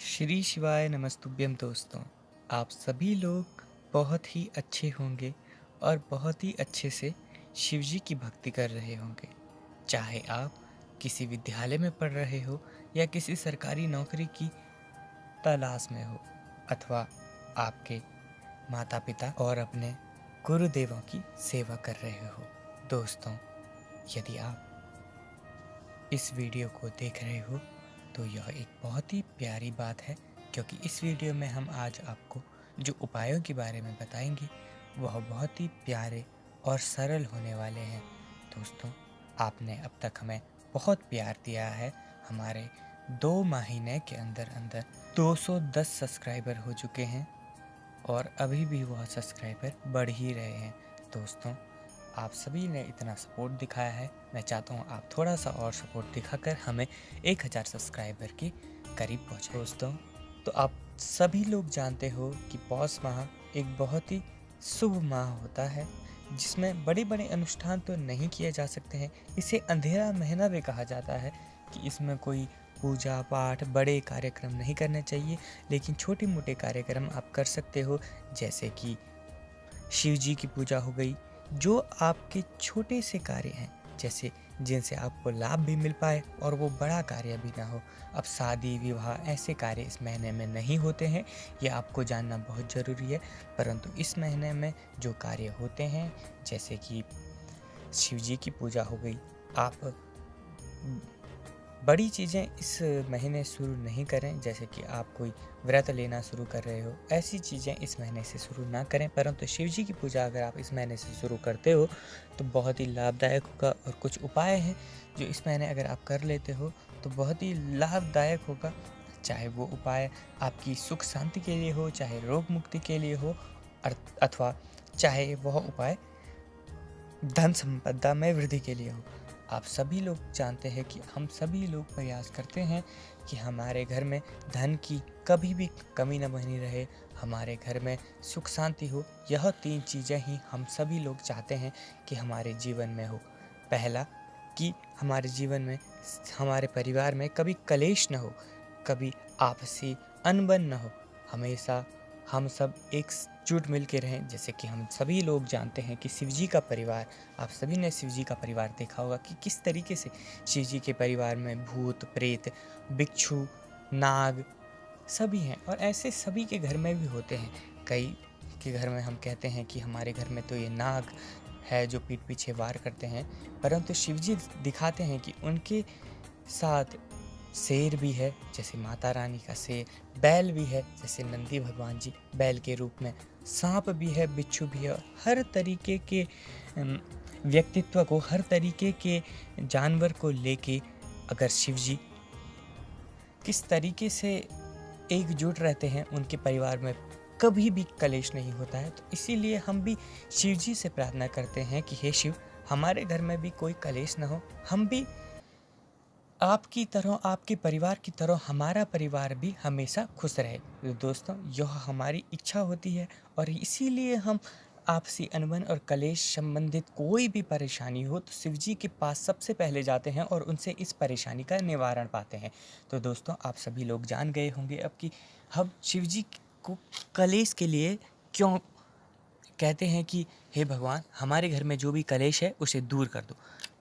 श्री शिवाय नमस्तुभ्यम दोस्तों। आप सभी लोग बहुत ही अच्छे होंगे और बहुत ही अच्छे से शिव जी की भक्ति कर रहे होंगे। चाहे आप किसी विद्यालय में पढ़ रहे हो या किसी सरकारी नौकरी की तलाश में हो, अथवा आपके माता पिता और अपने गुरुदेवों की सेवा कर रहे हो। दोस्तों, यदि आप इस वीडियो को देख रहे हो तो यह एक बहुत ही प्यारी बात है, क्योंकि इस वीडियो में हम आज आपको जो उपायों के बारे में बताएंगे वह बहुत ही प्यारे और सरल होने वाले हैं। दोस्तों, आपने अब तक हमें बहुत प्यार दिया है। हमारे 2 महीने के अंदर अंदर 210 सब्सक्राइबर हो चुके हैं और अभी भी वह सब्सक्राइबर बढ़ ही रहे हैं। दोस्तों, आप सभी ने इतना सपोर्ट दिखाया है, मैं चाहता हूँ आप थोड़ा सा और सपोर्ट दिखाकर हमें 1000 सब्सक्राइबर के करीब पहुँचाएं। दोस्तों, तो आप सभी लोग जानते हो कि पौष माह एक बहुत ही शुभ माह होता है, जिसमें बड़े बड़े अनुष्ठान तो नहीं किए जा सकते हैं। इसे अंधेरा महीना भी कहा जाता है कि इसमें कोई पूजा पाठ बड़े कार्यक्रम नहीं करने चाहिए, लेकिन छोटे मोटे कार्यक्रम आप कर सकते हो, जैसे कि शिव जी की पूजा हो गई। जो आपके छोटे से कार्य हैं, जैसे जिनसे आपको लाभ भी मिल पाए और वो बड़ा कार्य भी ना हो। अब शादी विवाह ऐसे कार्य इस महीने में नहीं होते हैं, ये आपको जानना बहुत ज़रूरी है। परंतु इस महीने में जो कार्य होते हैं, जैसे कि शिव जी की पूजा हो गई, आप बड़ी चीज़ें इस महीने शुरू नहीं करें। जैसे कि आप कोई व्रत लेना शुरू कर रहे हो, ऐसी चीज़ें इस महीने से शुरू ना करें। परंतु शिव जी की पूजा अगर आप इस महीने से शुरू करते हो तो बहुत ही लाभदायक होगा। और कुछ उपाय हैं जो इस महीने अगर आप कर लेते हो तो बहुत ही लाभदायक होगा। चाहे वो उपाय आपकी सुख शांति के लिए हो, चाहे रोग मुक्ति के लिए हो, अथवा चाहे वह उपाय धन संपदा में वृद्धि के लिए हो। आप सभी लोग जानते हैं कि हम सभी लोग प्रयास करते हैं कि हमारे घर में धन की कभी भी कमी न बनी रहे, हमारे घर में सुख शांति हो। यह 3 चीज़ें ही हम सभी लोग चाहते हैं कि हमारे जीवन में हो। पहला, कि हमारे जीवन में, हमारे परिवार में कभी कलेश न हो, कभी आपसी अनबन न हो, हमेशा हम सब एकजुट मिल के रहें। जैसे कि हम सभी लोग जानते हैं कि शिव जी का परिवार, आप सभी ने शिव जी का परिवार देखा होगा कि किस तरीके से शिव जी के परिवार में भूत प्रेत भिक्षु नाग सभी हैं, और ऐसे सभी के घर में भी होते हैं। कई के घर में हम कहते हैं कि हमारे घर में तो ये नाग है जो पीठ पीछे वार करते हैं, परंतु शिव जी दिखाते हैं कि उनके साथ शेर भी है, जैसे माता रानी का शेर, बैल भी है, जैसे नंदी भगवान जी बैल के रूप में, सांप भी है, बिच्छू भी है। और हर तरीके के व्यक्तित्व को, हर तरीके के जानवर को लेके अगर शिव जी किस तरीके से एकजुट रहते हैं, उनके परिवार में कभी भी कलेश नहीं होता है। तो इसीलिए हम भी शिव जी से प्रार्थना करते हैं कि हे शिव, हमारे घर में भी कोई कलेश ना हो, हम भी आपकी तरह, आपके परिवार की तरह हमारा परिवार भी हमेशा खुश रहे। तो दोस्तों, यह हमारी इच्छा होती है और इसीलिए हम आपसी अनबन और कलेश संबंधित कोई भी परेशानी हो तो शिव जी के पास सबसे पहले जाते हैं और उनसे इस परेशानी का निवारण पाते हैं। तो दोस्तों, आप सभी लोग जान गए होंगे अब कि हम शिव जी को कलेश के लिए क्यों कहते हैं कि हे भगवान, हमारे घर में जो भी कलेश है उसे दूर कर दो।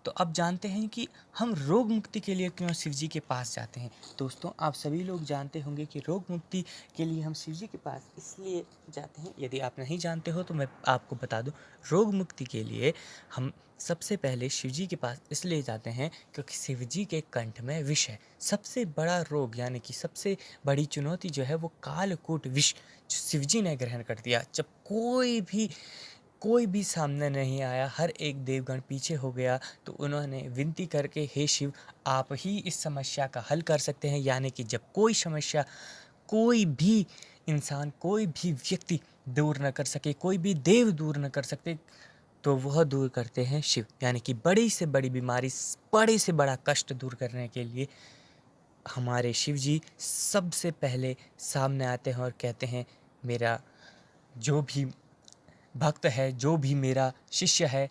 तो अब जानते हैं कि हम रोग मुक्ति के लिए क्यों शिव जी के पास जाते हैं। दोस्तों, आप सभी लोग जानते होंगे कि रोग मुक्ति के लिए हम शिव जी के पास इसलिए जाते हैं, यदि आप नहीं जानते हो तो मैं आपको बता दूं। रोग मुक्ति के लिए हम सबसे पहले शिव जी के पास इसलिए जाते हैं क्योंकि शिव जी के कंठ में विष है। सबसे बड़ा रोग, यानी कि सबसे बड़ी चुनौती जो है वो कालकूट विष, जो शिव जी ने ग्रहण कर दिया। जब कोई भी सामने नहीं आया, हर एक देवगण पीछे हो गया, तो उन्होंने विनती करके, हे शिव, आप ही इस समस्या का हल कर सकते हैं। यानी कि जब कोई समस्या कोई भी इंसान, कोई भी व्यक्ति दूर न कर सके, कोई भी देव दूर न कर सकते, तो वह दूर करते हैं शिव। यानी कि बड़ी से बड़ी बीमारी, बड़े से बड़ा कष्ट दूर करने के लिए हमारे शिव जी सबसे पहले सामने आते हैं और कहते हैं, मेरा जो भी भक्त है, जो भी मेरा शिष्य है,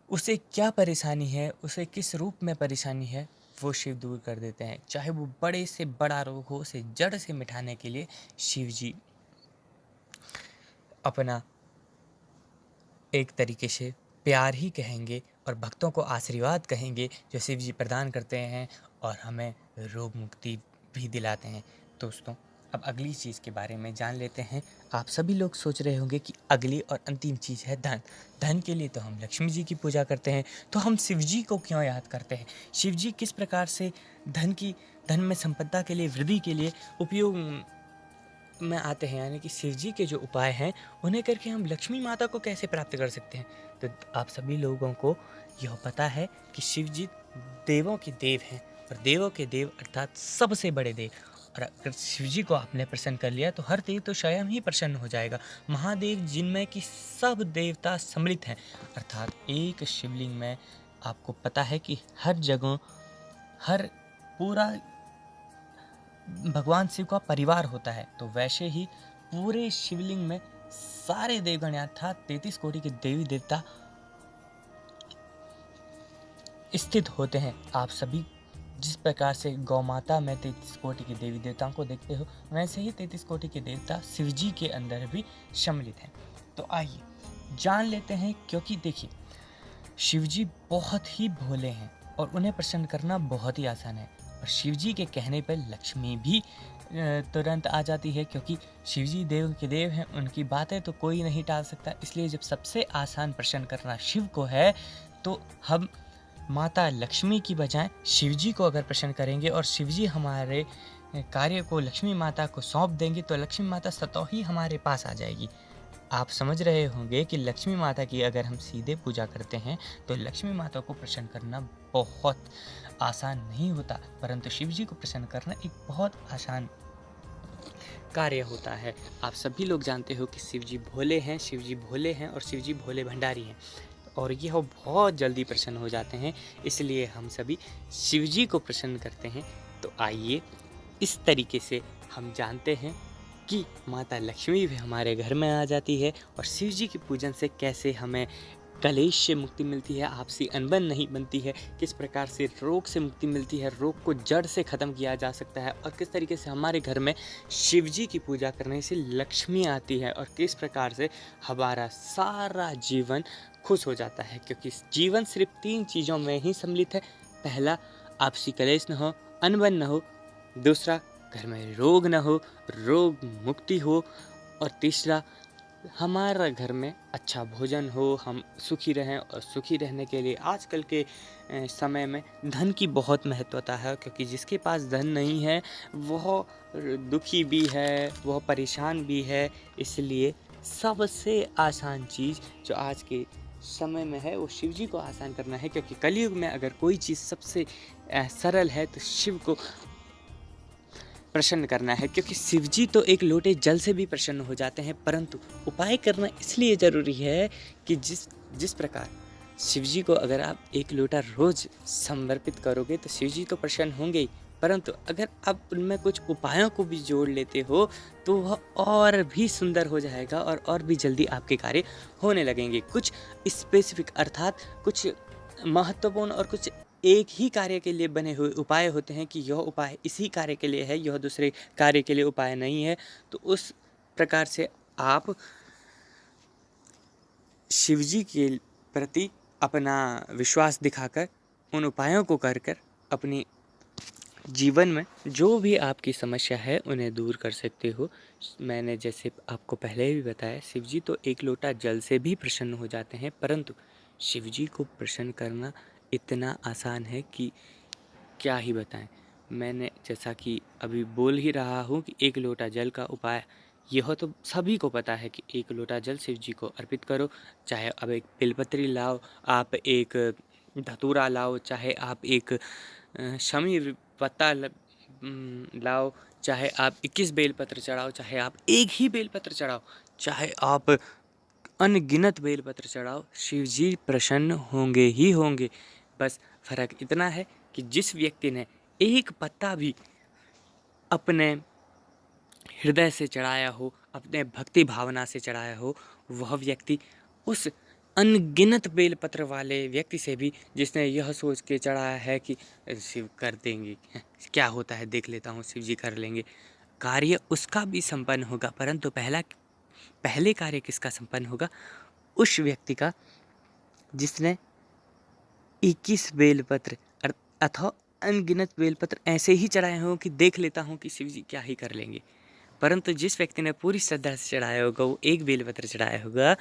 उसे क्या परेशानी है, उसे किस रूप में परेशानी है, वो शिव दूर कर देते हैं। चाहे वो बड़े से बड़ा रोग हो, उसे जड़ से मिटाने के लिए शिव जी अपना एक तरीके से प्यार ही कहेंगे और भक्तों को आशीर्वाद कहेंगे जो शिव जी प्रदान करते हैं और हमें रोग मुक्ति भी दिलाते हैं। दोस्तों, अब अगली चीज़ के बारे में जान लेते हैं। आप सभी लोग सोच रहे होंगे कि अगली और अंतिम चीज़ है धन। धन के लिए तो हम लक्ष्मी जी की पूजा करते हैं, तो हम शिव जी को क्यों याद करते हैं? शिव जी किस प्रकार से धन में संपदा के लिए, वृद्धि के लिए उपयोग में आते हैं, यानी कि शिव जी के जो उपाय हैं उन्हें करके हम लक्ष्मी माता को कैसे प्राप्त कर सकते हैं? तो आप सभी लोगों को यह पता है कि शिव जी देवों के देव हैं और देवों के देव अर्थात सबसे बड़े देव। और अगर शिव जी को आपने प्रसन्न कर लिया तो हर देव तो स्वयं ही प्रसन्न हो जाएगा। महादेव जिनमें कि सब देवता सम्मिलित हैं, अर्थात एक शिवलिंग में आपको पता है कि हर जगह हर पूरा भगवान शिव का परिवार होता है, तो वैसे ही पूरे शिवलिंग में सारे देवगण अर्थात 33 कोटि के देवी देवता स्थित होते हैं। आप सभी जिस प्रकार से गौ माता में 33 कोटि के देवी देवताओं को देखते हो, वैसे ही 33 कोटि के देवता शिव जी के अंदर भी सम्मिलित हैं। तो आइए जान लेते हैं, क्योंकि देखिए शिव जी बहुत ही भोले हैं और उन्हें प्रसन्न करना बहुत ही आसान है। और शिव जी के कहने पर लक्ष्मी भी तुरंत आ जाती है, क्योंकि शिव जी देव के देव हैं, उनकी बातें तो कोई नहीं टाल सकता। इसलिए जब सबसे आसान प्रसन्न करना शिव को है, तो हम माता लक्ष्मी की बजाय शिव जी को अगर प्रसन्न करेंगे और शिव जी हमारे कार्य को लक्ष्मी माता को सौंप देंगे, तो लक्ष्मी माता स्वतः ही हमारे पास आ जाएगी। आप समझ रहे होंगे कि लक्ष्मी माता की अगर हम सीधे पूजा करते हैं तो लक्ष्मी माता को प्रसन्न करना बहुत आसान नहीं होता, परंतु शिव जी को प्रसन्न करना एक बहुत आसान कार्य होता है। आप सभी लोग जानते हो कि शिव जी भोले हैं, शिव जी भोले हैं और शिव जी भोले भंडारी हैं, और ये बहुत जल्दी प्रसन्न हो जाते हैं। इसलिए हम सभी शिव जी को प्रसन्न करते हैं। तो आइए इस तरीके से हम जानते हैं कि माता लक्ष्मी भी हमारे घर में आ जाती है और शिव जी के पूजन से कैसे हमें कलेश से मुक्ति मिलती है, आपसी अनबन नहीं बनती है, किस प्रकार से रोग से मुक्ति मिलती है, रोग को जड़ से ख़त्म किया जा सकता है, और किस तरीके से हमारे घर में शिव जी की पूजा करने से लक्ष्मी आती है, और किस प्रकार से हमारा सारा जीवन खुश हो जाता है। क्योंकि जीवन सिर्फ 3 चीज़ों में ही सम्मिलित है। पहला, आपसी कलेश न हो, अनबन न हो। दूसरा, घर में रोग न हो, रोग मुक्ति हो। और तीसरा, हमारा घर में अच्छा भोजन हो, हम सुखी रहें। और सुखी रहने के लिए आजकल के समय में धन की बहुत महत्वता है, क्योंकि जिसके पास धन नहीं है वह दुखी भी है, वह परेशान भी है। इसलिए सबसे आसान चीज़ जो आज के समय में है वो शिव जी को आसान करना है, क्योंकि कलयुग में अगर कोई चीज़ सबसे सरल है तो शिव को प्रसन्न करना है, क्योंकि शिव जी तो एक लोटे जल से भी प्रसन्न हो जाते हैं। परंतु उपाय करना इसलिए ज़रूरी है कि जिस प्रकार शिव जी को अगर आप एक लोटा रोज़ समर्पित करोगे तो शिव जी तो प्रसन्न होंगे ही, परंतु अगर आप उनमें कुछ उपायों को भी जोड़ लेते हो तो वह और भी सुंदर हो जाएगा और भी जल्दी आपके कार्य होने लगेंगे। कुछ स्पेसिफिक अर्थात कुछ महत्वपूर्ण और कुछ एक ही कार्य के लिए बने हुए उपाय होते हैं कि यह उपाय इसी कार्य के लिए है, यह दूसरे कार्य के लिए उपाय नहीं है। तो उस प्रकार से आप शिव जी के प्रति अपना विश्वास दिखाकर उन उपायों को कर अपनी जीवन में जो भी आपकी समस्या है उन्हें दूर कर सकते हो। मैंने जैसे आपको पहले भी बताया, शिव जी तो एक लोटा जल से भी प्रसन्न हो जाते हैं, परंतु शिव जी को प्रसन्न करना इतना आसान है कि क्या ही बताएं। मैंने जैसा कि अभी बोल ही रहा हूँ कि एक लोटा जल का उपाय, यह तो सभी को पता है कि एक लोटा जल शिव जी को अर्पित करो। चाहे अब एक बेलपत्री लाओ, आप एक धतूरा लाओ, चाहे आप एक शमी पत्ता लाओ, चाहे आप 21 बेलपत्र चढ़ाओ, चाहे आप एक ही बेलपत्र चढ़ाओ, चाहे आप अनगिनत बेलपत्र चढ़ाओ, शिव जी प्रसन्न होंगे ही होंगे। बस फर्क इतना है कि जिस व्यक्ति ने एक पत्ता भी अपने हृदय से चढ़ाया हो, अपने भक्ति भावना से चढ़ाया हो, वह व्यक्ति उस अनगिनत बेलपत्र वाले व्यक्ति से भी, जिसने यह सोच के चढ़ाया है कि शिव कर देंगे, क्या होता है देख लेता हूँ, शिव जी कर लेंगे, कार्य उसका भी संपन्न होगा। परंतु पहले कार्य किसका संपन्न होगा? उस व्यक्ति का जिसने 21 बेलपत्र अथवा अनगिनत बेलपत्र ऐसे ही चढ़ाए हों कि देख लेता हूँ कि शिव जी क्या ही कर लेंगे। परंतु जिस व्यक्ति ने पूरी श्रद्धा से चढ़ाया होगा, वो एक बेलपत्र चढ़ाया होगा,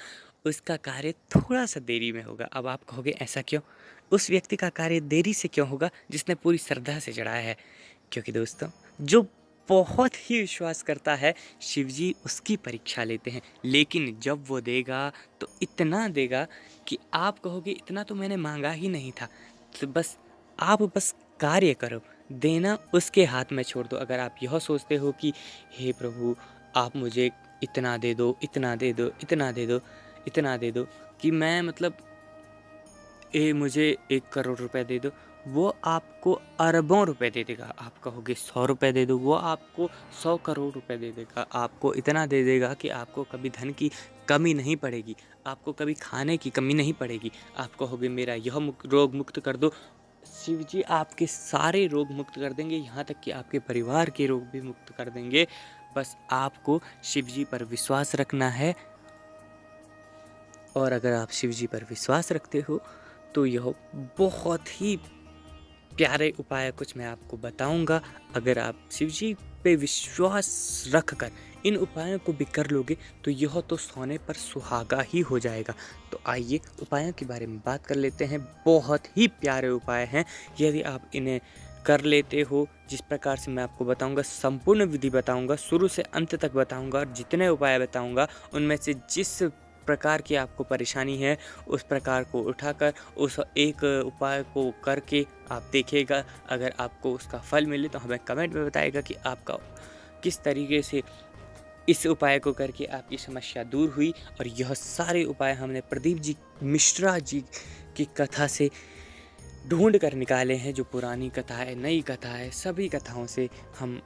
उसका कार्य थोड़ा सा देरी में होगा। अब आप कहोगे ऐसा क्यों? उस व्यक्ति का कार्य देरी से क्यों होगा जिसने पूरी श्रद्धा से चढ़ाया है? क्योंकि दोस्तों, जो बहुत ही विश्वास करता है, शिव जी उसकी परीक्षा लेते हैं। लेकिन जब वो देगा तो इतना देगा कि आप कहोगे इतना तो मैंने मांगा ही नहीं था। तो आप बस कार्य करो, देना उसके हाथ में छोड़ दो। अगर आप यह सोचते हो कि हे प्रभु, आप मुझे इतना दे दो, इतना दे दो, इतना दे दो, इतना दे दो, कि मैं मतलब मुझे 1 करोड़ रुपए दे दो, वो आपको अरबों रुपए दे देगा। आप कहोगे 100 रुपए दे दो, वो आपको 100 करोड़ रुपए दे देगा। आपको इतना दे देगा कि आपको कभी धन की कमी नहीं पड़ेगी, आपको कभी खाने की कमी नहीं पड़ेगी। आप कहोगे मेरा यह रोग मुक्त कर दो, शिव जी आपके सारे रोग मुक्त कर देंगे, यहाँ तक कि आपके परिवार के रोग भी मुक्त कर देंगे। बस आपको शिव जी पर विश्वास रखना है। और अगर आप शिव जी पर विश्वास रखते हो तो यह बहुत ही प्यारे उपाय कुछ मैं आपको बताऊंगा। अगर आप शिव जी पे विश्वास रखकर इन उपायों को भी कर लोगे तो यह तो सोने पर सुहागा ही हो जाएगा। तो आइए उपायों के बारे में बात कर लेते हैं। बहुत ही प्यारे उपाय हैं। यदि आप इन्हें कर लेते हो, जिस प्रकार से मैं आपको बताऊंगा, संपूर्ण विधि बताऊंगा, शुरू से अंत तक बताऊंगा, और जितने उपाय बताऊंगा उनमें से जिस प्रकार की आपको परेशानी है उस प्रकार को उठाकर उस एक उपाय को करके आप देखिएगा। अगर आपको उसका फल मिले तो हमें कमेंट में बताइएगा कि आपका किस तरीके से इस उपाय को करके आपकी समस्या दूर हुई। और यह सारे उपाय हमने प्रदीप जी मिश्रा जी की कथा से ढूंढ कर निकाले हैं। जो पुरानी कथा है, नई कथा है, सभी कथाओं से हम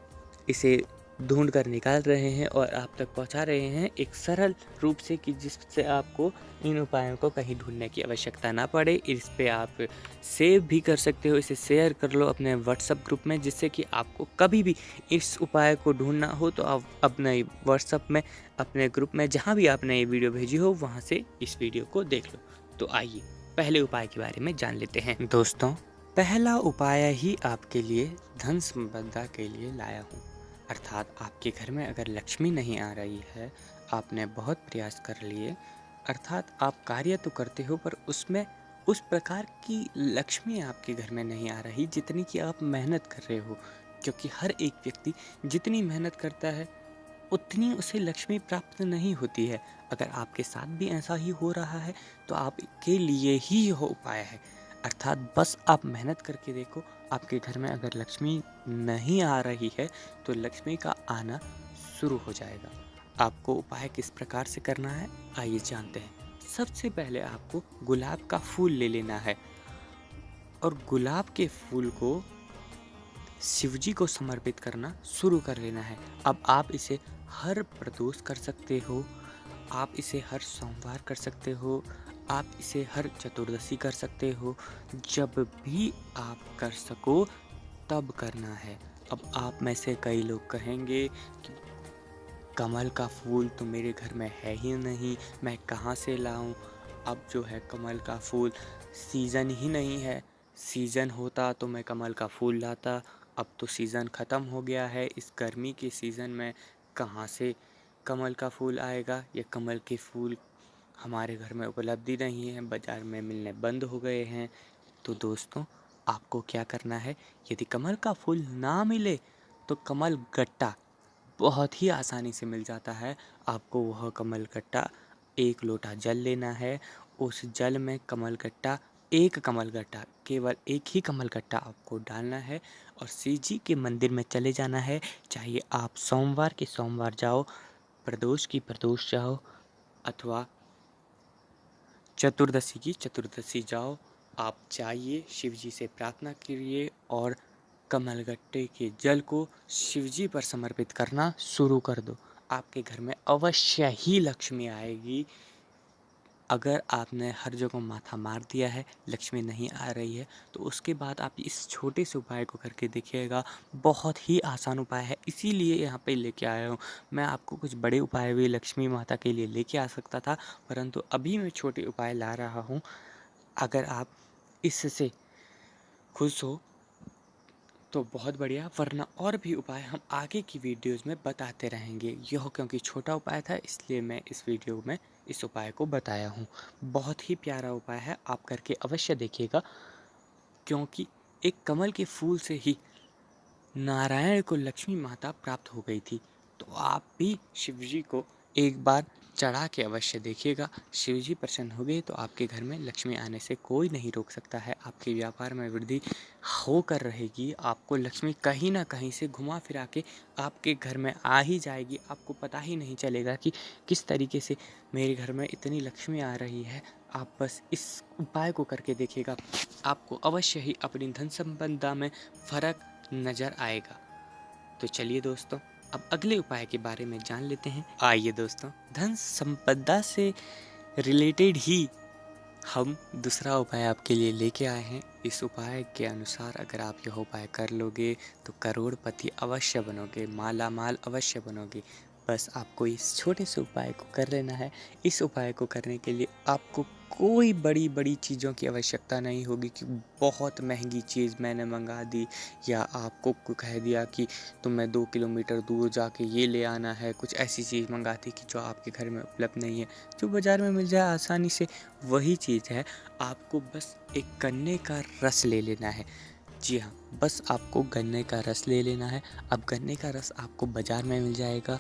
इसे ढूंढ कर निकाल रहे हैं और आप तक पहुंचा रहे हैं एक सरल रूप से, कि जिससे आपको इन उपायों को कहीं ढूंढने की आवश्यकता ना पड़े। इस पे आप सेव भी कर सकते हो, इसे शेयर कर लो अपने व्हाट्सएप ग्रुप में, जिससे कि आपको कभी भी इस उपाय को ढूंढना हो तो आप अपने व्हाट्सएप में, अपने ग्रुप में, जहाँ भी आपने ये वीडियो भेजी हो वहाँ से इस वीडियो को देख लो। तो आइए पहले उपाय के बारे में जान लेते हैं। दोस्तों, पहला उपाय ही आपके लिए धन संपदा के लिए लाया हूँ। अर्थात आपके घर में अगर लक्ष्मी नहीं आ रही है, आपने बहुत प्रयास कर लिए, अर्थात आप कार्य तो करते हो पर उसमें उस प्रकार की लक्ष्मी आपके घर में नहीं आ रही जितनी कि आप मेहनत कर रहे हो। क्योंकि हर एक व्यक्ति जितनी मेहनत करता है उतनी उसे लक्ष्मी प्राप्त नहीं होती है। अगर आपके साथ भी ऐसा ही हो रहा है तो आपके लिए ही यह उपाय है। अर्थात बस आप मेहनत करके देखो, आपके घर में अगर लक्ष्मी नहीं आ रही है तो लक्ष्मी का आना शुरू हो जाएगा। आपको उपाय किस प्रकार से करना है, आइए जानते हैं। सबसे पहले आपको गुलाब का फूल ले लेना है और गुलाब के फूल को शिवजी को समर्पित करना शुरू कर लेना है। अब आप इसे हर प्रदोष कर सकते हो, आप इसे हर सोमवार कर सकते हो, आप इसे हर चतुर्दशी कर सकते हो। जब भी आप कर सको तब करना है। अब आप में से कई लोग कहेंगे कि कमल का फूल तो मेरे घर में है ही नहीं, मैं कहाँ से लाऊं? अब जो है कमल का फूल सीज़न ही नहीं है। सीज़न होता तो मैं कमल का फूल लाता। अब तो सीज़न ख़त्म हो गया है। इस गर्मी के सीज़न में कहाँ से कमल का फूल आएगा? ये कमल के फूल हमारे घर में उपलब्ध ही नहीं है, बाज़ार में मिलने बंद हो गए हैं। तो दोस्तों, आपको क्या करना है? यदि कमल का फूल ना मिले तो कमल गट्टा बहुत ही आसानी से मिल जाता है। आपको वह कमल गट्टा 1 लोटा जल लेना है। उस जल में कमल गट्टा, एक कमल गट्टा, केवल एक ही कमल गट्टा आपको डालना है और शिव जी के मंदिर में चले जाना है। चाहे आप सोमवार के सोमवार जाओ, प्रदोष की प्रदोष जाओ, अथवा चतुर्दशी की चतुर्दशी जाओ। आप जाइए, शिव जी से प्रार्थना करिए और कमलगट्टे के जल को शिवजी पर समर्पित करना शुरू कर दो। आपके घर में अवश्य ही लक्ष्मी आएगी। अगर आपने हर जगह माथा मार दिया है, लक्ष्मी नहीं आ रही है, तो उसके बाद आप इस छोटे से उपाय को करके देखिएगा। बहुत ही आसान उपाय है, इसीलिए यहाँ पे लेके आया हूँ। मैं आपको कुछ बड़े उपाय भी लक्ष्मी माता के लिए लेके आ सकता था, परंतु अभी मैं छोटे उपाय ला रहा हूँ। अगर आप इससे खुश हो तो बहुत बढ़िया, वरना और भी उपाय हम आगे की वीडियोज़ में बताते रहेंगे। यह क्योंकि छोटा उपाय था, इसलिए मैं इस वीडियो में इस उपाय को बताया हूँ। बहुत ही प्यारा उपाय है, आप करके अवश्य देखिएगा। क्योंकि एक कमल के फूल से ही नारायण को लक्ष्मी माता प्राप्त हो गई थी, तो आप भी शिव जी को एक बार चढ़ा के अवश्य देखिएगा। शिव जी प्रसन्न हो गए तो आपके घर में लक्ष्मी आने से कोई नहीं रोक सकता है। आपके व्यापार में वृद्धि होकर रहेगी। आपको लक्ष्मी कहीं ना कहीं से घुमा फिरा के आपके घर में आ ही जाएगी। आपको पता ही नहीं चलेगा कि किस तरीके से मेरे घर में इतनी लक्ष्मी आ रही है। आप बस इस उपाय को करके देखिएगा, आपको अवश्य ही अपनी धन संपदा में फर्क नज़र आएगा। तो चलिए दोस्तों, अब अगले उपाय के बारे में जान लेते हैं। आइए दोस्तों, धन संपदा से रिलेटेड ही हम दूसरा उपाय आपके लिए लेके आए हैं। इस उपाय के अनुसार अगर आप यह उपाय कर लोगे तो करोड़पति अवश्य बनोगे, माला माल अवश्य बनोगे। बस आपको इस छोटे से उपाय को कर लेना है। इस उपाय को करने के लिए आपको कोई बड़ी बड़ी चीज़ों की आवश्यकता नहीं होगी कि बहुत महंगी चीज़ मैंने मंगा दी, या आपको कह दिया कि तुम्हें 2 किलोमीटर दूर जाके ये ले आना है। कुछ ऐसी चीज़ मंगा दी कि जो आपके घर में उपलब्ध नहीं है, जो बाज़ार में मिल जाए आसानी से, वही चीज़ है। आपको बस एक गन्ने का रस ले लेना है। जी हाँ, बस आपको गन्ने का रस ले लेना है। अब गन्ने का रस आपको बाज़ार में मिल जाएगा,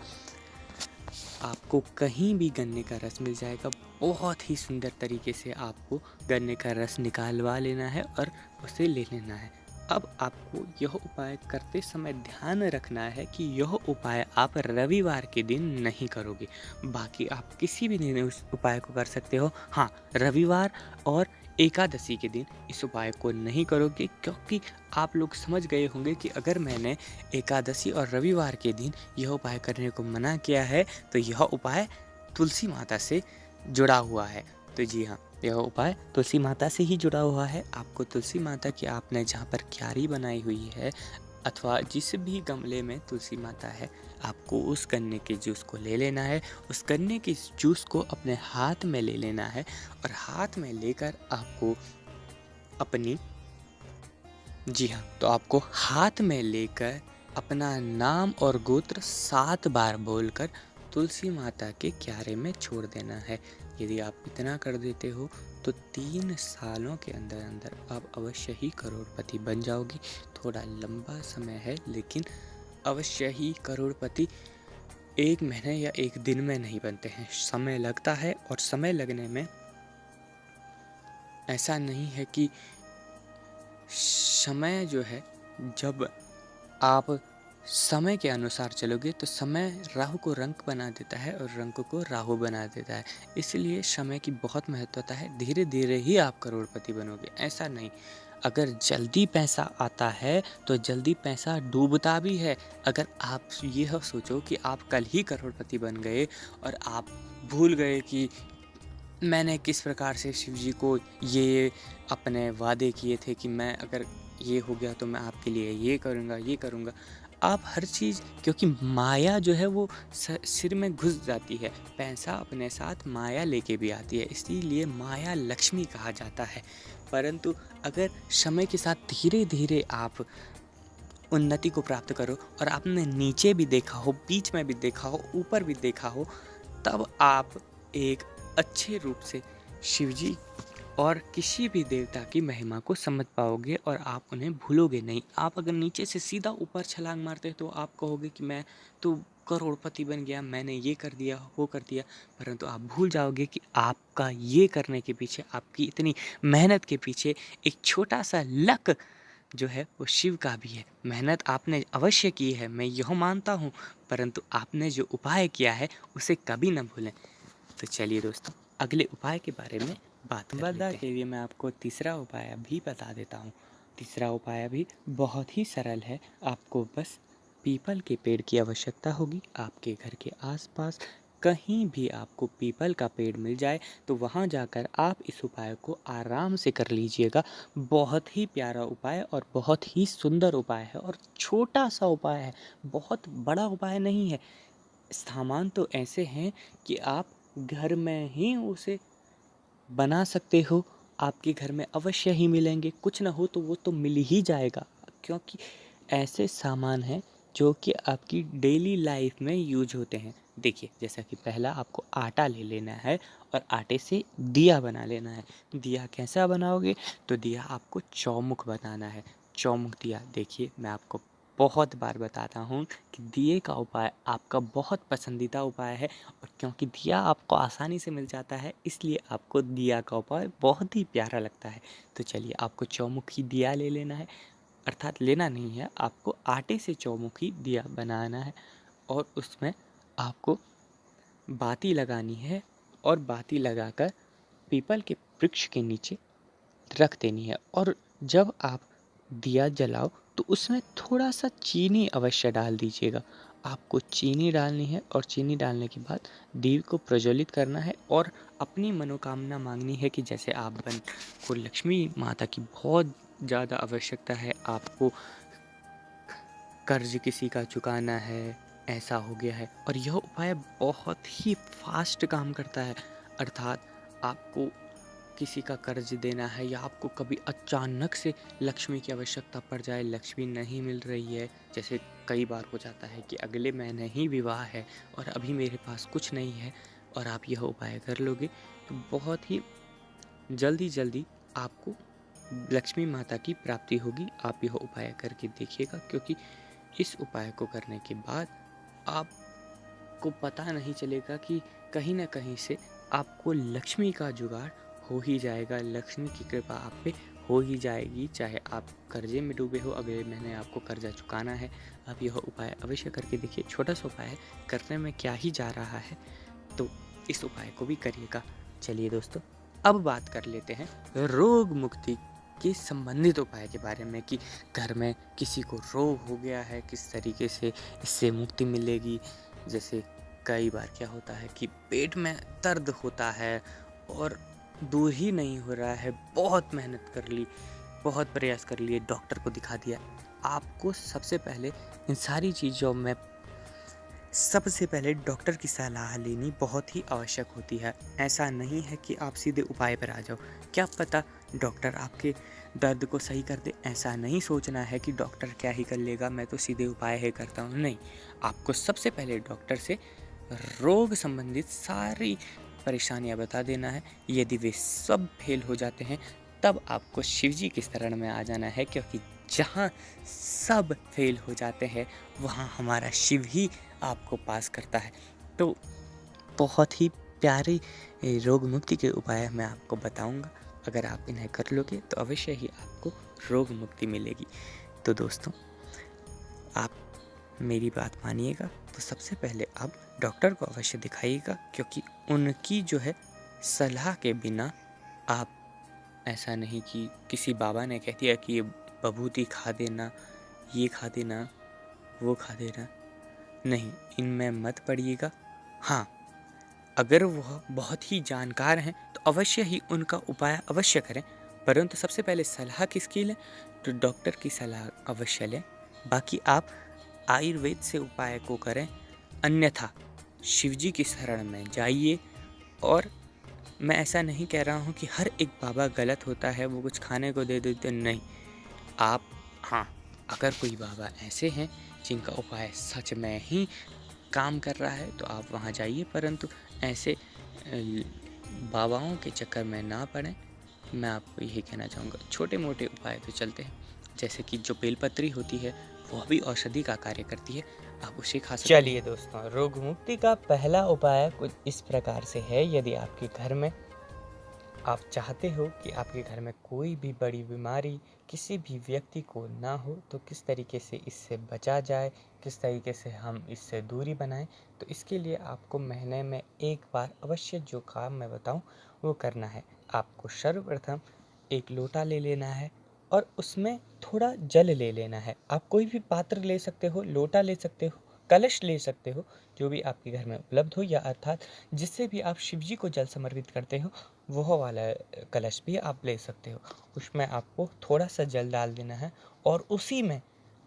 आपको कहीं भी गन्ने का रस मिल जाएगा। बहुत ही सुंदर तरीके से आपको गन्ने का रस निकालवा लेना है और उसे ले लेना है। अब आपको यह उपाय करते समय ध्यान रखना है कि यह उपाय आप रविवार के दिन नहीं करोगे। बाकी आप किसी भी दिन उस उपाय को कर सकते हो। हाँ, रविवार और एकादशी के दिन इस उपाय को नहीं करोगे, क्योंकि आप लोग समझ गए होंगे कि अगर मैंने एकादशी और रविवार के दिन यह उपाय करने को मना किया है तो यह उपाय तुलसी माता से जुड़ा हुआ है। तो जी हाँ, यह उपाय तुलसी माता से ही जुड़ा हुआ है। आपको तुलसी माता की आपने जहाँ पर क्यारी बनाई हुई है, अथवा जिस भी गमले में तुलसी माता है, आपको उस गन्ने के जूस को ले लेना है। उस गन्ने के जूस को अपने हाथ में ले लेना है और हाथ में लेकर आपको अपनी जी हाँ, तो आपको हाथ में लेकर अपना नाम और गोत्र 7 बार बोलकर तुलसी माता के क्यारे में छोड़ देना है। यदि आप इतना कर देते हो तो 3 सालों के अंदर अंदर आप अवश्य ही करोड़पति बन जाओगी। थोड़ा लंबा समय है, लेकिन अवश्य ही करोड़पति 1 महीने या 1 दिन में नहीं बनते हैं, समय लगता है। और समय लगने में ऐसा नहीं है कि समय जो है, जब आप समय के अनुसार चलोगे तो समय राहु को रंक बना देता है और रंक को राहु बना देता है। इसलिए समय की बहुत महत्वता है। धीरे धीरे ही आप करोड़पति बनोगे, ऐसा नहीं। अगर जल्दी पैसा आता है तो जल्दी पैसा डूबता भी है। अगर आप यह सोचो कि आप कल ही करोड़पति बन गए और आप भूल गए कि मैंने किस प्रकार से शिव जी को ये अपने वादे किए थे कि मैं अगर ये हो गया तो मैं आपके लिए ये करूँगा, ये करूँगा। आप हर चीज़, क्योंकि माया जो है वो सिर में घुस जाती है। पैसा अपने साथ माया लेके भी आती है, इसीलिए माया लक्ष्मी कहा जाता है। परंतु अगर समय के साथ धीरे धीरे आप उन्नति को प्राप्त करो, और आपने नीचे भी देखा हो, बीच में भी देखा हो, ऊपर भी देखा हो, तब आप एक अच्छे रूप से शिवजी और किसी भी देवता की महिमा को समझ पाओगे और आप उन्हें भूलोगे नहीं। आप अगर नीचे से सीधा ऊपर छलांग मारते तो आप कहोगे कि मैं तो करोड़पति बन गया, मैंने ये कर दिया, वो कर दिया। परंतु आप भूल जाओगे कि आपका ये करने के पीछे, आपकी इतनी मेहनत के पीछे एक छोटा सा लक जो है वो शिव का भी है। मेहनत आपने अवश्य की है, मैं यह मानता हूँ, परंतु आपने जो उपाय किया है उसे कभी न भूलें। तो चलिए दोस्तों, अगले उपाय के बारे में बात कर लेते हैं। के लिए मैं आपको तीसरा उपाय भी बता देता हूँ। तीसरा उपाय भी बहुत ही सरल है। आपको बस पीपल के पेड़ की आवश्यकता होगी। आपके घर के आसपास कहीं भी आपको पीपल का पेड़ मिल जाए तो वहाँ जाकर आप इस उपाय को आराम से कर लीजिएगा। बहुत ही प्यारा उपाय और बहुत ही सुंदर उपाय है और छोटा सा उपाय है, बहुत बड़ा उपाय नहीं है। सामान तो ऐसे हैं कि आप घर में ही उसे बना सकते हो, आपके घर में अवश्य ही मिलेंगे, कुछ ना हो तो वो तो मिल ही जाएगा, क्योंकि ऐसे सामान हैं जो कि आपकी डेली लाइफ में यूज होते हैं। देखिए, जैसा कि पहला आपको आटा ले लेना है और आटे से दिया बना लेना है। दिया कैसा बनाओगे? तो दिया आपको चौमुख बनाना है। चौमुख दिया, देखिए मैं आपको बहुत बार बताता हूँ कि दिए का उपाय आपका बहुत पसंदीदा उपाय है, और क्योंकि दिया आपको आसानी से मिल जाता है इसलिए आपको दिया का उपाय बहुत ही प्यारा लगता है। तो चलिए, आपको चौमुखी दिया ले लेना है, अर्थात लेना नहीं है, आपको आटे से चौमुखी दिया बनाना है और उसमें आपको बाती लगानी है और बाती लगाकर पीपल के वृक्ष के नीचे रख देनी है। और जब आप दिया जलाओ तो उसमें थोड़ा सा चीनी अवश्य डाल दीजिएगा। आपको चीनी डालनी है और चीनी डालने के बाद दीप को प्रज्वलित करना है और अपनी मनोकामना मांगनी है कि जैसे आप को लक्ष्मी माता की बहुत ज़्यादा आवश्यकता है, आपको कर्ज किसी का चुकाना है, ऐसा हो गया है, और यह उपाय बहुत ही फास्ट काम करता है। अर्थात आपको किसी का कर्ज देना है या आपको कभी अचानक से लक्ष्मी की आवश्यकता पड़ जाए, लक्ष्मी नहीं मिल रही है, जैसे कई बार हो जाता है कि अगले महीने ही विवाह है और अभी मेरे पास कुछ नहीं है, और आप यह उपाय कर लोगे तो बहुत ही जल्दी आपको लक्ष्मी माता की प्राप्ति होगी। आप यह उपाय करके देखिएगा, क्योंकि इस उपाय को करने के बाद आपको पता नहीं चलेगा कि कहीं ना कहीं से आपको लक्ष्मी का जुगाड़ हो ही जाएगा, लक्ष्मी की कृपा आप पे हो ही जाएगी। चाहे आप कर्जे में डूबे हो, अगले महीने आपको कर्जा चुकाना है, आप यह उपाय अवश्य करके देखिए। छोटा सा उपाय है, करने में क्या ही जा रहा है, तो इस उपाय को भी करिएगा। चलिए दोस्तों, अब बात कर लेते हैं रोग मुक्ति के संबंधित उपाय के बारे में कि घर में किसी को रोग हो गया है, किस तरीके से इससे मुक्ति मिलेगी। जैसे कई बार क्या होता है कि पेट में दर्द होता है और दूर ही नहीं हो रहा है, बहुत मेहनत कर ली, बहुत प्रयास कर लिए, डॉक्टर को दिखा दिया। आपको सबसे पहले इन सारी चीज़ों में सबसे पहले डॉक्टर की सलाह लेनी बहुत ही आवश्यक होती है। ऐसा नहीं है कि आप सीधे उपाय पर आ जाओ, क्या पता डॉक्टर आपके दर्द को सही कर दे। ऐसा नहीं सोचना है कि डॉक्टर क्या ही कर लेगा, मैं तो सीधे उपाय ही करता हूँ। नहीं, आपको सबसे पहले डॉक्टर से रोग संबंधित सारी परेशानियाँ बता देना है। यदि वे सब फेल हो जाते हैं तब आपको शिवजी की शरण में आ जाना है, क्योंकि जहाँ सब फेल हो जाते हैं वहाँ हमारा शिव ही आपको पास करता है। तो बहुत ही प्यारी रोग मुक्ति के उपाय मैं आपको बताऊंगा, अगर आप इन्हें कर लोगे तो अवश्य ही आपको रोग मुक्ति मिलेगी। तो दोस्तों, आप मेरी बात मानिएगा, तो सबसे पहले आप डॉक्टर को अवश्य दिखाइएगा, क्योंकि उनकी जो है सलाह के बिना आप, ऐसा नहीं कि किसी बाबा ने कह दिया कि ये बभूति खा देना, ये खा देना, वो खा देना, नहीं, इनमें मत पड़िएगा। हाँ, अगर वह बहुत ही जानकार हैं तो अवश्य ही उनका उपाय अवश्य करें, परंतु सबसे पहले सलाह किसकी लें? तो डॉक्टर की सलाह अवश्य लें। बाकी आप आयुर्वेद से उपाय को करें, अन्यथा शिवजी की शरण में जाइए। और मैं ऐसा नहीं कह रहा हूँ कि हर एक बाबा गलत होता है, वो कुछ खाने को दे देते, नहीं। आप, हाँ, अगर कोई बाबा ऐसे हैं जिनका उपाय सच में ही काम कर रहा है तो आप वहाँ जाइए, परंतु ऐसे बाबाओं के चक्कर में ना पड़ें। मैं आपको यही कहना चाहूँगा, छोटे मोटे उपाय तो चलते हैं, जैसे कि जो बेलपत्री होती है वह भी औषधि का कार्य करती है, आप उसे खा सकते हैं। चलिए दोस्तों, रोग मुक्ति का पहला उपाय कुछ इस प्रकार से है। यदि आपके घर में आप चाहते हो कि आपके घर में कोई भी बड़ी बीमारी किसी भी व्यक्ति को ना हो, तो किस तरीके से इससे बचा जाए, किस तरीके से हम इससे दूरी बनाएं, तो इसके लिए आपको महीने में एक बार अवश्य जो काम मैं बताऊं वो करना है। आपको सर्वप्रथम एक लोटा ले लेना है और उसमें थोड़ा जल ले लेना है। आप कोई भी पात्र ले सकते हो, लोटा ले सकते हो, कलश ले सकते हो, जो भी आपके घर में उपलब्ध हो, या अर्थात जिससे भी आप शिव जी को जल समर्पित करते हो वह वाला कलश भी आप ले सकते हो। उसमें आपको थोड़ा सा जल डाल देना है और उसी में,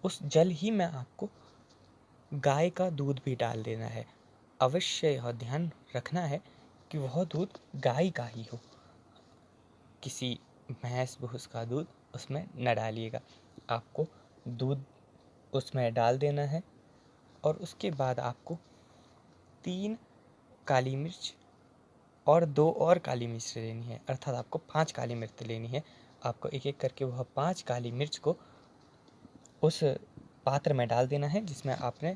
उस जल ही में आपको गाय का दूध भी डाल देना है। अवश्य यह ध्यान रखना है कि वह दूध गाय का ही हो, किसी भैंस भूस का दूध उसमें न डालिएगा। आपको दूध उसमें डाल देना है और उसके बाद आपको 3 काली मिर्च और 2 और काली मिर्च लेनी है, अर्थात आपको 5 काली मिर्च लेनी है। आपको एक एक करके वह 5 काली मिर्च को उस पात्र में डाल देना है जिसमें आपने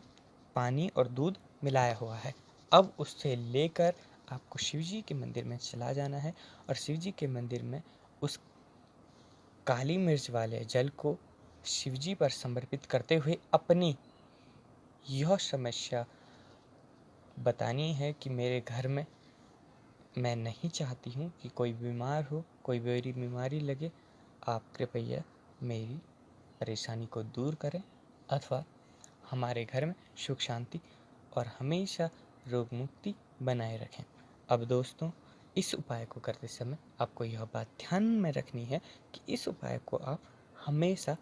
पानी और दूध मिलाया हुआ है। अब उससे लेकर आपको शिव जी के मंदिर में चला जाना है और शिव जी के मंदिर में उस काली मिर्च वाले जल को शिव जी पर समर्पित करते हुए अपनी यह समस्या बतानी है कि मेरे घर में मैं नहीं चाहती हूँ कि कोई बीमार हो, कोई मेरी बीमारी लगे। आप कृपया मेरी परेशानी को दूर करें अथवा हमारे घर में सुख शांति और हमेशा रोग मुक्ति बनाए रखें। अब दोस्तों, इस उपाय को करते समय आपको यह बात ध्यान में रखनी है कि इस उपाय को आप हमेशा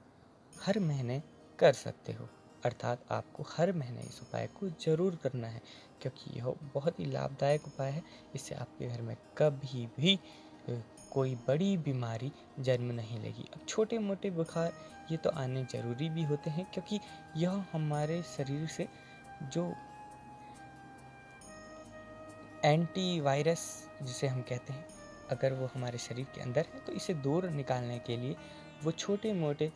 हर महीने कर सकते हो, अर्थात आपको हर महीने इस उपाय को ज़रूर करना है, क्योंकि यह बहुत ही लाभदायक उपाय है। इससे आपके घर में कभी भी कोई बड़ी बीमारी जन्म नहीं लेगी। अब छोटे मोटे बुखार ये तो आने ज़रूरी भी होते हैं, क्योंकि यह हमारे शरीर से जो एंटीवायरस जिसे हम कहते हैं, अगर वो हमारे शरीर के अंदर है तो इसे दूर निकालने के लिए वो छोटे मोटे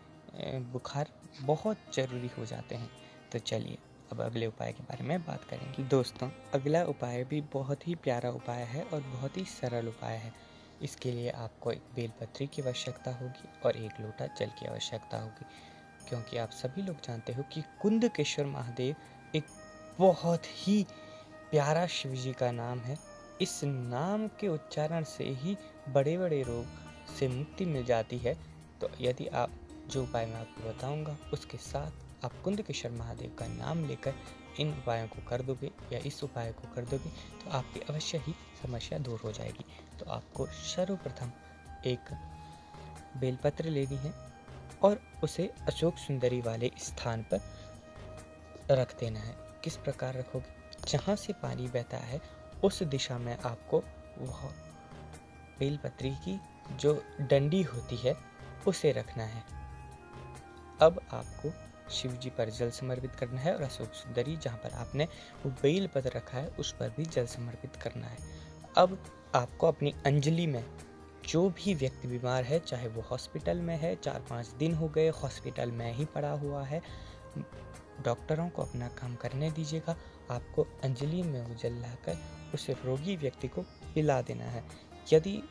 बुखार बहुत ज़रूरी हो जाते हैं। तो चलिए अब अगले उपाय के बारे में बात करेंगे। दोस्तों, अगला उपाय भी बहुत ही प्यारा उपाय है और बहुत ही सरल उपाय है। इसके लिए आपको एक बेलपत्री की आवश्यकता होगी और 1 लोटा जल की आवश्यकता होगी, क्योंकि आप सभी लोग जानते हो कि कुंदकेश्वर महादेव एक बहुत ही प्यारा शिव जी का नाम है। इस नाम के उच्चारण से ही बड़े बड़े रोग से मुक्ति मिल जाती है। तो यदि आप जो उपाय मैं आपको बताऊंगा उसके साथ आप कुंदकेश्वर महादेव का नाम लेकर इन उपायों को कर दोगे या इस उपाय को कर दोगे तो आपकी अवश्य ही समस्या दूर हो जाएगी। तो आपको सर्वप्रथम एक बेलपत्र लेनी है और उसे अशोक सुंदरी वाले स्थान पर रख देना है। किस प्रकार रखोगे? जहाँ से पानी बहता है उस दिशा में आपको वह बेलपत्री की जो डंडी होती है उसे रखना है। अब आपको शिव जी पर जल समर्पित करना है और अशोक सुंदरी जहाँ पर आपने वो बेलपत्र रखा है उस पर भी जल समर्पित करना है। अब आपको अपनी अंजलि में जो भी व्यक्ति बीमार है, चाहे वो हॉस्पिटल में है, 4-5 दिन हो गए हॉस्पिटल में ही पड़ा हुआ है, डॉक्टरों को अपना काम करने दीजिएगा। आपको अंजलि में वो जल लाकर उस रोगी व्यक्ति को पिला देना है। यदि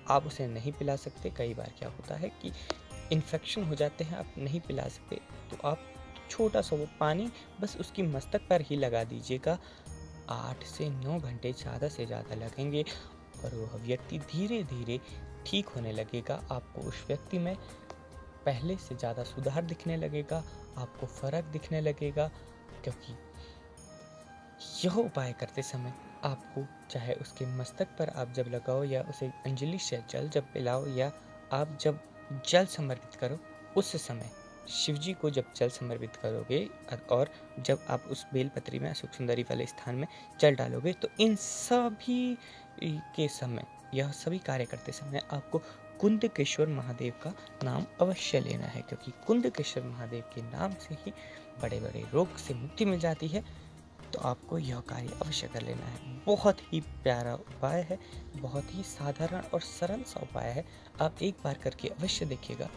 आप उसे नहीं पिला सकते, कई बार क्या होता है कि इन्फेक्शन हो जाते हैं, आप नहीं पिला सकते, तो आप छोटा सा वो पानी बस उसकी मस्तक पर ही लगा दीजिएगा। 8 से 9 घंटे ज़्यादा से ज़्यादा लगेंगे और वह व्यक्ति धीरे धीरे ठीक होने लगेगा। आपको उस व्यक्ति में पहले से ज़्यादा सुधार दिखने लगेगा, आपको फ़र्क दिखने लगेगा, क्योंकि यह उपाय करते समय आपको चाहे उसके मस्तक पर आप जब लगाओ या उसे अंजलि से जल जब पिलाओ या आप जब जल समर्पित करो, उस समय शिव जी को जब जल समर्पित करोगे और जब आप उस बेलपत्री में सुख सुंदरी वाले स्थान में जल डालोगे, तो इन सभी के समय, यह सभी कार्य करते समय आपको कुंदकेश्वर महादेव का नाम अवश्य लेना है, क्योंकि कुंदकेश्वर महादेव के नाम से ही बड़े बड़े रोग से मुक्ति मिल जाती है। तो आपको यह कार्य अवश्य कर लेना है। बहुत ही प्यारा उपाय है, बहुत ही साधारण और सरल सा उपाय है। आप एक बार करके अवश्य देखिएगा,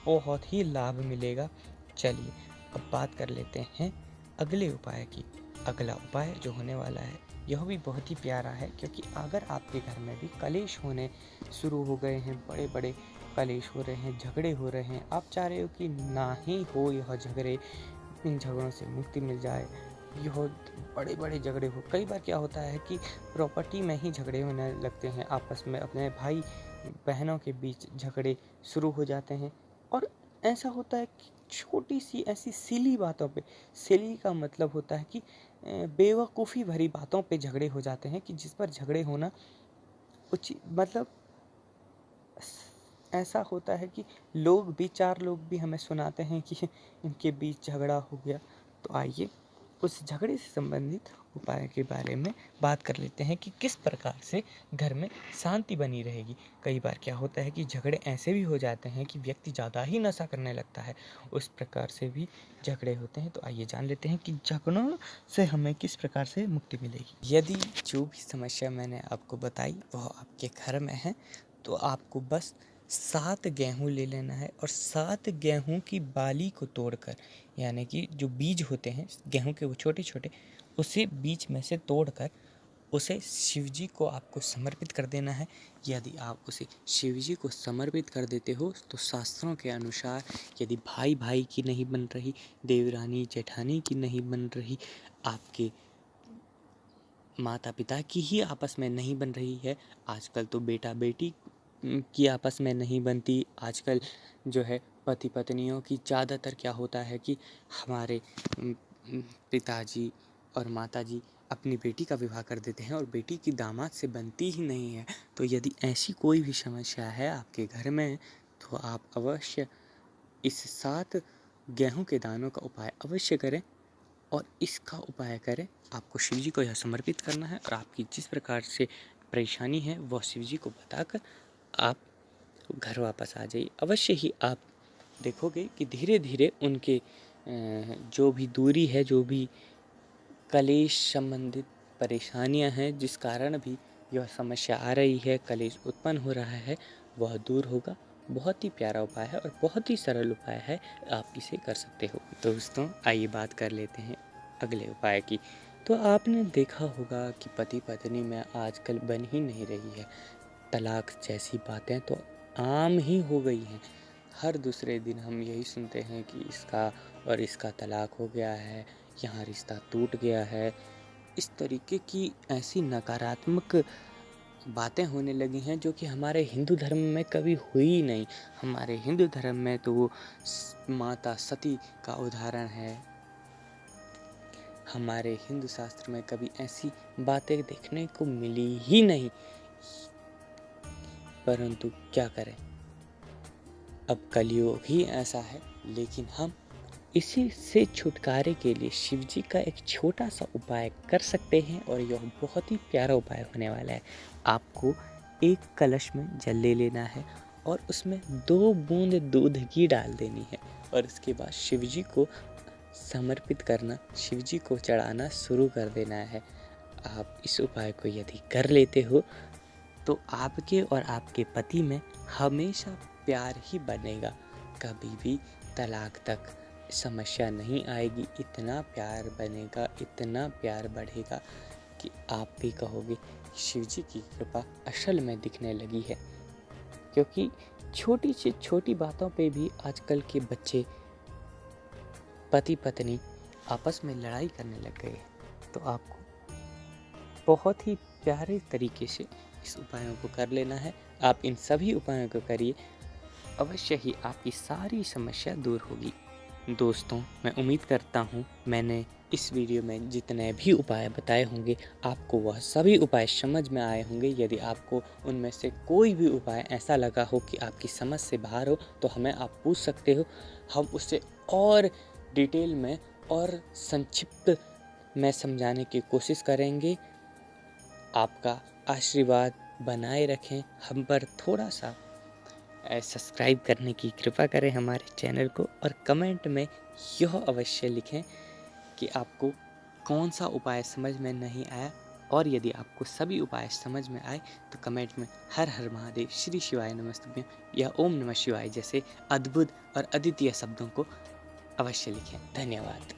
बहुत ही लाभ मिलेगा। चलिए अब बात कर लेते हैं अगले उपाय की। अगला उपाय जो होने वाला है यह भी बहुत ही प्यारा है, क्योंकि अगर आपके घर में भी कलेश होने शुरू हो गए हैं, बड़े बड़े कलेश हो रहे हैं, झगड़े हो रहे हैं, आप चाह रहे हो कि ना ही हो यह झगड़े, इन झगड़ों से मुक्ति मिल जाए, यह बड़े बड़े झगड़े हो। कई बार क्या होता है कि प्रॉपर्टी में ही झगड़े होने लगते हैं, आपस में अपने भाई बहनों के बीच झगड़े शुरू हो जाते हैं और ऐसा होता है कि छोटी सी ऐसी सिली बातों पे, सिली का मतलब होता है कि बेवकूफ़ी भरी बातों पे झगड़े हो जाते हैं, कि जिस पर झगड़े होना उचित, मतलब ऐसा होता है कि लोग भी, चार लोग भी हमें सुनाते हैं कि इनके बीच झगड़ा हो गया। तो आइए उस झगड़े से संबंधित उपाय के बारे में बात कर लेते हैं कि किस प्रकार से घर में शांति बनी रहेगी। कई बार क्या होता है कि झगड़े ऐसे भी हो जाते हैं कि व्यक्ति ज़्यादा ही नशा करने लगता है, उस प्रकार से भी झगड़े होते हैं। तो आइए जान लेते हैं कि झगड़ों से हमें किस प्रकार से मुक्ति मिलेगी। यदि जो भी समस्या मैंने आपको बताई वह आपके घर में है, तो आपको बस 7 गेहूँ ले लेना है और 7 गेहूँ की बाली को तोड़कर, यानी कि जो बीज होते हैं गेहूँ के वो छोटे छोटे, उसे बीच में से तोड़कर उसे शिव जी को आपको समर्पित कर देना है। यदि आप उसे शिव जी को समर्पित कर देते हो तो शास्त्रों के अनुसार यदि भाई भाई की नहीं बन रही, देवरानी जेठानी की नहीं बन रही, आपके माता पिता की ही आपस में नहीं बन रही है, आजकल तो बेटा बेटी की आपस में नहीं बनती, आजकल जो है पति पत्नियों की ज़्यादातर क्या होता है कि हमारे पिताजी और माताजी अपनी बेटी का विवाह कर देते हैं और बेटी की दामाद से बनती ही नहीं है। तो यदि ऐसी कोई भी समस्या है आपके घर में, तो आप अवश्य इस 7 गेहूं के दानों का उपाय अवश्य करें और इसका उपाय करें। आपको शिव जी को यह समर्पित करना है और आपकी जिस प्रकार से परेशानी है वह शिव जी को बताकर आप घर वापस आ जाइए। अवश्य ही आप देखोगे कि धीरे धीरे उनके जो भी दूरी है, जो भी कलेश संबंधित परेशानियां हैं, जिस कारण भी यह समस्या आ रही है, कलेश उत्पन्न हो रहा है, वह दूर होगा। बहुत ही प्यारा उपाय है और बहुत ही सरल उपाय है, आप इसे कर सकते हो। दोस्तों आइए बात कर लेते हैं अगले उपाय की। तो आपने देखा होगा कि पति पत्नी में आजकल बन ही नहीं रही है, तलाक जैसी बातें तो आम ही हो गई हैं। हर दूसरे दिन हम यही सुनते हैं कि इसका और इसका तलाक हो गया है, यहाँ रिश्ता टूट गया है। इस तरीके की ऐसी नकारात्मक बातें होने लगी हैं जो कि हमारे हिंदू धर्म में कभी हुई ही नहीं। हमारे हिंदू धर्म में तो वो माता सती का उदाहरण है। हमारे हिंदू शास्त्र में कभी ऐसी बातें देखने को मिली ही नहीं, परंतु क्या करें, अब कलयुग ही ऐसा है। लेकिन हम इसी से छुटकारे के लिए शिव जी का एक छोटा सा उपाय कर सकते हैं और यह बहुत ही प्यारा उपाय होने वाला है। आपको एक कलश में जल ले लेना है और उसमें 2 बूंद दूध की डाल देनी है और उसके बाद शिव जी को समर्पित करना, शिव जी को चढ़ाना शुरू कर देना है। आप इस उपाय को यदि कर लेते हो तो आपके और आपके पति में हमेशा प्यार ही बनेगा, कभी भी तलाक तक समस्या नहीं आएगी। इतना प्यार बनेगा, इतना प्यार बढ़ेगा कि आप भी कहोगे शिव जी की कृपा असल में दिखने लगी है। क्योंकि छोटी से छोटी बातों पे भी आजकल के बच्चे, पति पत्नी आपस में लड़ाई करने लग गए। तो आपको बहुत ही प्यारे तरीके से इस उपायों को कर लेना है। आप इन सभी उपायों को करिए, अवश्य ही आपकी सारी समस्या दूर होगी। दोस्तों मैं उम्मीद करता हूँ मैंने इस वीडियो में जितने भी उपाय बताए होंगे आपको वह सभी उपाय समझ में आए होंगे। यदि आपको उनमें से कोई भी उपाय ऐसा लगा हो कि आपकी समझ से बाहर हो तो हमें आप पूछ सकते हो, हम उससे और डिटेल में और संक्षिप्त में समझाने की कोशिश करेंगे। आपका आशीर्वाद बनाए रखें, हम पर थोड़ा सा सब्सक्राइब करने की कृपा करें हमारे चैनल को और कमेंट में यह अवश्य लिखें कि आपको कौन सा उपाय समझ में नहीं आया, और यदि आपको सभी उपाय समझ में आए तो कमेंट में हर हर महादेव, श्री शिवाय नमस्तुभ्यं या ओम नमः शिवाय जैसे अद्भुत और अद्वितीय शब्दों को अवश्य लिखें। धन्यवाद।